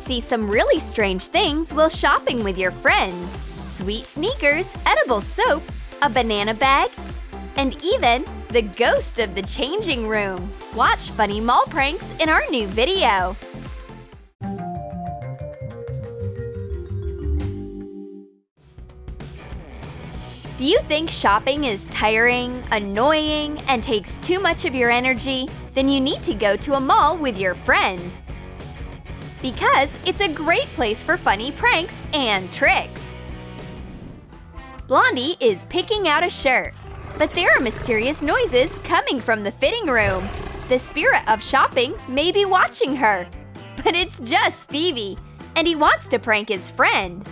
see some really strange things while shopping with your friends. Sweet sneakers, edible soap, a banana bag, and even the ghost of the changing room. Watch funny mall pranks in our new video. Do you think shopping is tiring, annoying, and takes too much of your energy? Then you need to go to a mall with your friends, because it's a great place for funny pranks and tricks. Blondie is picking out a shirt, but there are mysterious noises coming from the fitting room. The spirit of shopping may be watching her, but it's just Stevie, and he wants to prank his friend.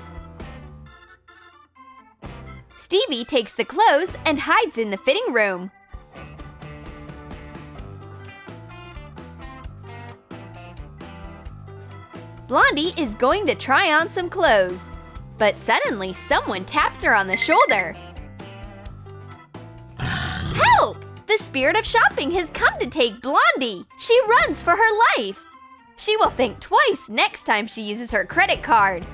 Stevie takes the clothes and hides in the fitting room. Blondie is going to try on some clothes, but suddenly someone taps her on the shoulder. Help! The spirit of shopping has come to take Blondie. She runs for her life. She will think twice next time she uses her credit card.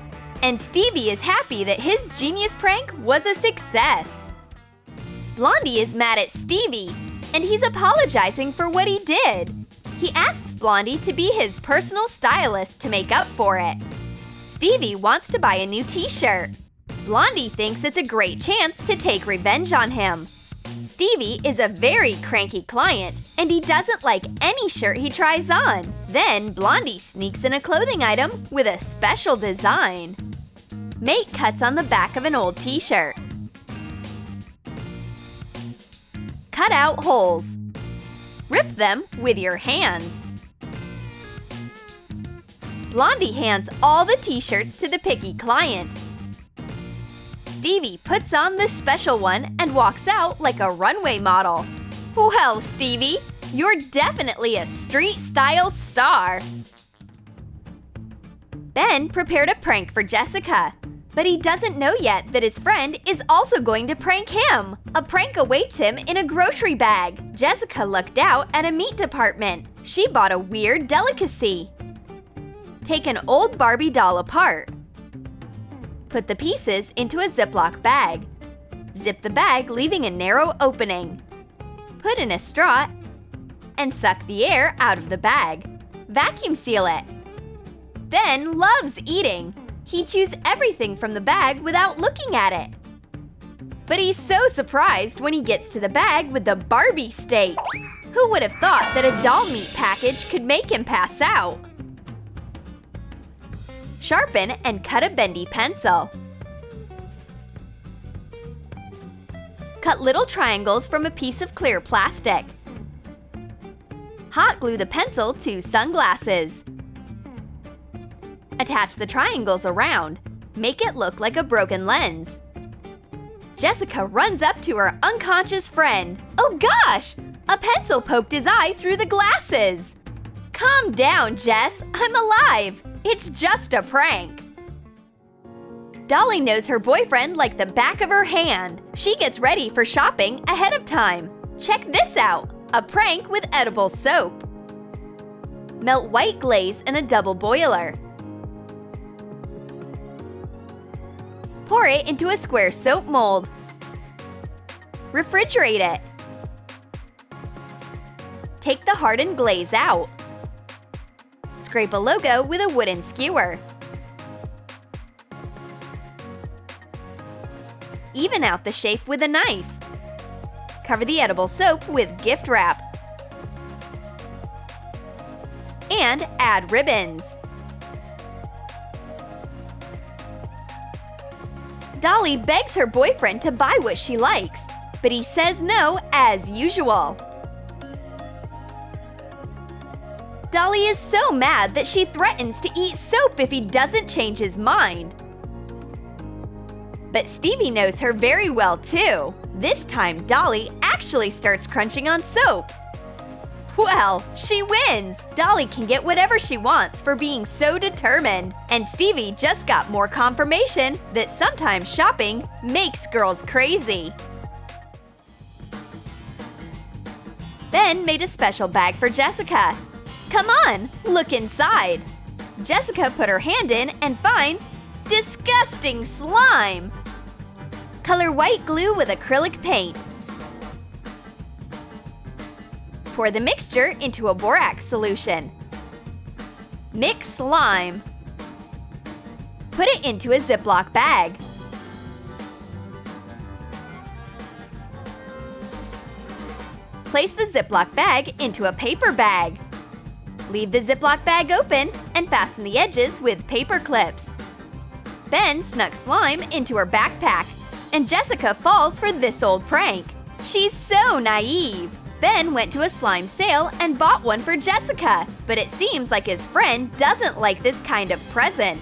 And Stevie is happy that his genius prank was a success. Blondie is mad at Stevie, and he's apologizing for what he did. He asks Blondie to be his personal stylist to make up for it. Stevie wants to buy a new t-shirt. Blondie thinks it's a great chance to take revenge on him. Stevie is a very cranky client, and he doesn't like any shirt he tries on. Then Blondie sneaks in a clothing item with a special design. Make cuts on the back of an old t-shirt. Cut out holes. Rip them with your hands. Blondie hands all the t-shirts to the picky client. Stevie puts on the special one and walks out like a runway model. Well, Stevie, you're definitely a street-style star. Ben prepared a prank for Jessica, but he doesn't know yet that his friend is also going to prank him. A prank awaits him in a grocery bag. Jessica lucked out at a meat department. She bought a weird delicacy. Take an old Barbie doll apart. Put the pieces into a Ziploc bag. Zip the bag, leaving a narrow opening. Put in a straw and suck the air out of the bag. Vacuum seal it. Ben loves eating. He chews everything from the bag without looking at it. But he's so surprised when he gets to the bag with the Barbie Steak. Who would have thought that a doll meat package could make him pass out? Sharpen and cut a Bendy pencil. Cut little triangles from a piece of clear plastic. Hot glue the pencil to sunglasses. Attach the triangles around. Make it look like a broken lens. Jessica runs up to her unconscious friend. Oh gosh! A pencil poked his eye through the glasses. Calm down, Jess. I'm alive. It's just a prank. Dolly knows her boyfriend like the back of her hand. She gets ready for shopping ahead of time. Check this out. A prank with edible soap. Melt white glaze in a double boiler. Pour it into a square soap mold. Refrigerate it. Take the hardened glaze out. Scrape a logo with a wooden skewer. Even out the shape with a knife. Cover the edible soap with gift wrap. And add ribbons. Dolly begs her boyfriend to buy what she likes, but he says no as usual. Dolly is so mad that she threatens to eat soap if he doesn't change his mind. But Stevie knows her very well too. This time, Dolly actually starts crunching on soap. Well, she wins! Dolly can get whatever she wants for being so determined. And Stevie just got more confirmation that sometimes shopping makes girls crazy. Ben made a special bag for Jessica. Come on, look inside. Jessica put her hand in and finds disgusting slime! Color white glue with acrylic paint. Pour the mixture into a borax solution. Mix slime. Put it into a Ziploc bag. Place the Ziploc bag into a paper bag. Leave the Ziploc bag open and fasten the edges with paper clips. Ben snuck slime into her backpack, and Jessica falls for this old prank. She's so naive. Ben went to a slime sale and bought one for Jessica, but it seems like his friend doesn't like this kind of present.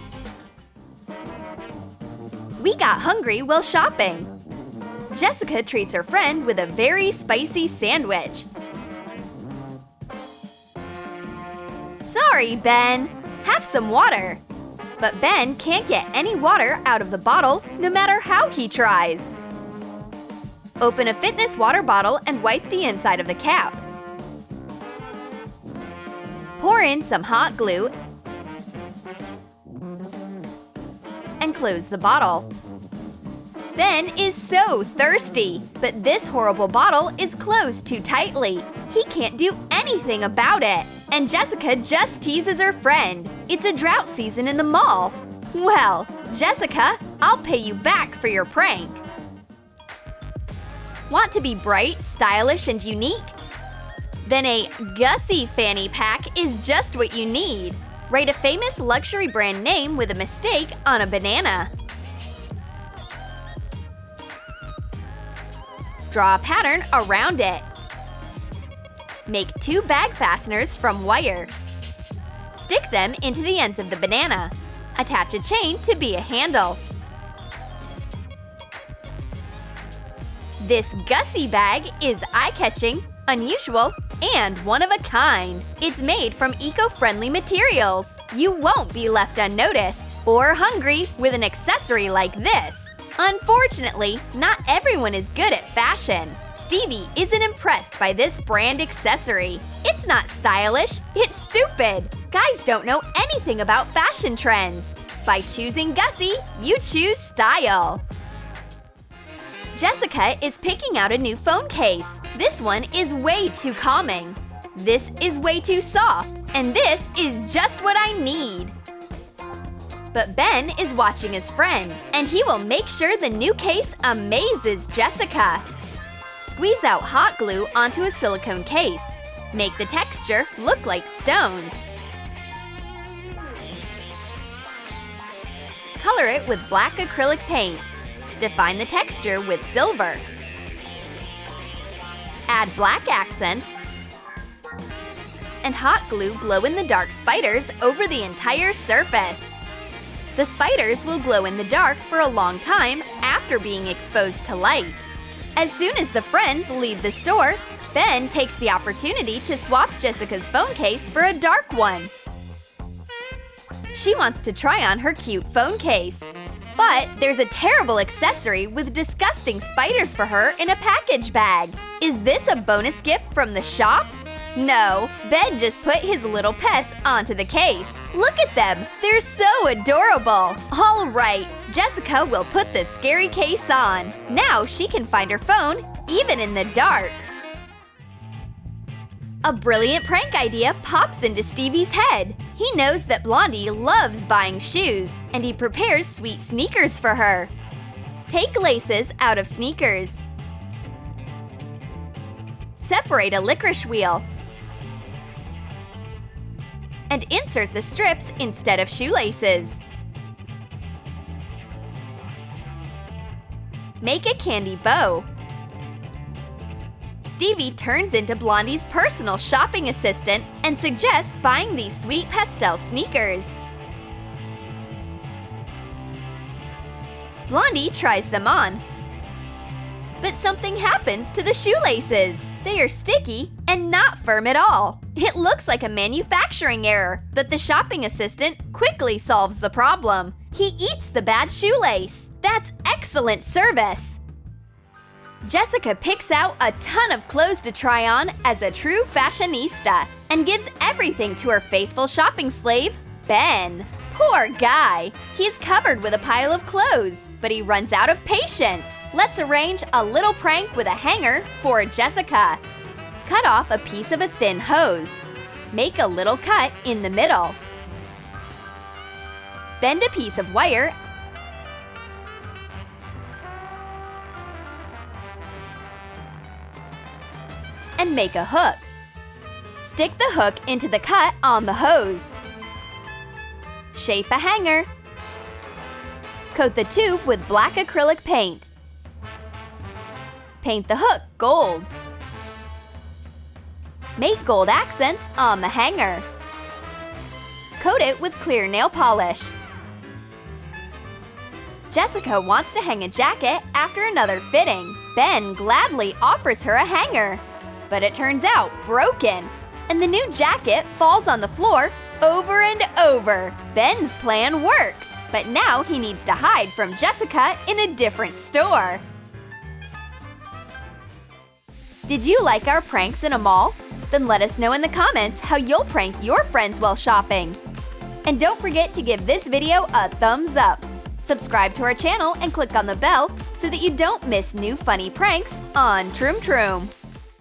We got hungry while shopping. Jessica treats her friend with a very spicy sandwich. Sorry, Ben. Have some water. But Ben can't get any water out of the bottle no matter how he tries. Open a fitness water bottle and wipe the inside of the cap. Pour in some hot glue and close the bottle. Ben is so thirsty, but this horrible bottle is closed too tightly. He can't do anything about it. And Jessica just teases her friend. It's a drought season in the mall. Well, Jessica, I'll pay you back for your prank. Want to be bright, stylish, and unique? Then a Gussie fanny pack is just what you need. Write a famous luxury brand name with a mistake on a banana. Draw a pattern around it. Make 2 bag fasteners from wire. Stick them into the ends of the banana. Attach a chain to be a handle. This Gussie bag is eye-catching, unusual, and one of a kind. It's made from eco-friendly materials. You won't be left unnoticed or hungry with an accessory like this. Unfortunately, not everyone is good at fashion. Stevie isn't impressed by this brand accessory. It's not stylish, it's stupid. Guys don't know anything about fashion trends. By choosing Gussie, you choose style. Jessica is picking out a new phone case. This one is way too calming. This is way too soft. And this is just what I need. But Ben is watching his friend, and he will make sure the new case amazes Jessica. Squeeze out hot glue onto a silicone case. Make the texture look like stones. Color it with black acrylic paint. Define the texture with silver. Add black accents and hot glue glow-in-the-dark spiders over the entire surface. The spiders will glow in the dark for a long time after being exposed to light. As soon as the friends leave the store, Ben takes the opportunity to swap Jessica's phone case for a dark one. She wants to try on her cute phone case. But there's a terrible accessory with disgusting spiders for her in a package bag. Is this a bonus gift from the shop? No, Ben just put his little pets onto the case. Look at them, they're so adorable. All right, Jessica will put the scary case on. Now she can find her phone, even in the dark. A brilliant prank idea pops into Stevie's head. He knows that Blondie loves buying shoes, and he prepares sweet sneakers for her. Take laces out of sneakers. Separate a licorice wheel. And insert the strips instead of shoelaces. Make a candy bow. Stevie turns into Blondie's personal shopping assistant and suggests buying these sweet pastel sneakers. Blondie tries them on. But something happens to the shoelaces. They are sticky and not firm at all. It looks like a manufacturing error, but the shopping assistant quickly solves the problem. He eats the bad shoelace. That's excellent service. Jessica picks out a ton of clothes to try on as a true fashionista and gives everything to her faithful shopping slave, Ben. Poor guy. He's covered with a pile of clothes, but he runs out of patience. Let's arrange a little prank with a hanger for Jessica. Cut off a piece of a thin hose. Make a little cut in the middle. Bend a piece of wire and make a hook. Stick the hook into the cut on the hose. Shape a hanger. Coat the tube with black acrylic paint. Paint the hook gold. Make gold accents on the hanger. Coat it with clear nail polish. Jessica wants to hang a jacket after another fitting. Ben gladly offers her a hanger, but it turns out broken, and the new jacket falls on the floor over and over. Ben's plan works, but now he needs to hide from Jessica in a different store. Did you like our pranks in a mall? Then let us know in the comments how you'll prank your friends while shopping. And don't forget to give this video a thumbs up. Subscribe to our channel and click on the bell so that you don't miss new funny pranks on Troom Troom.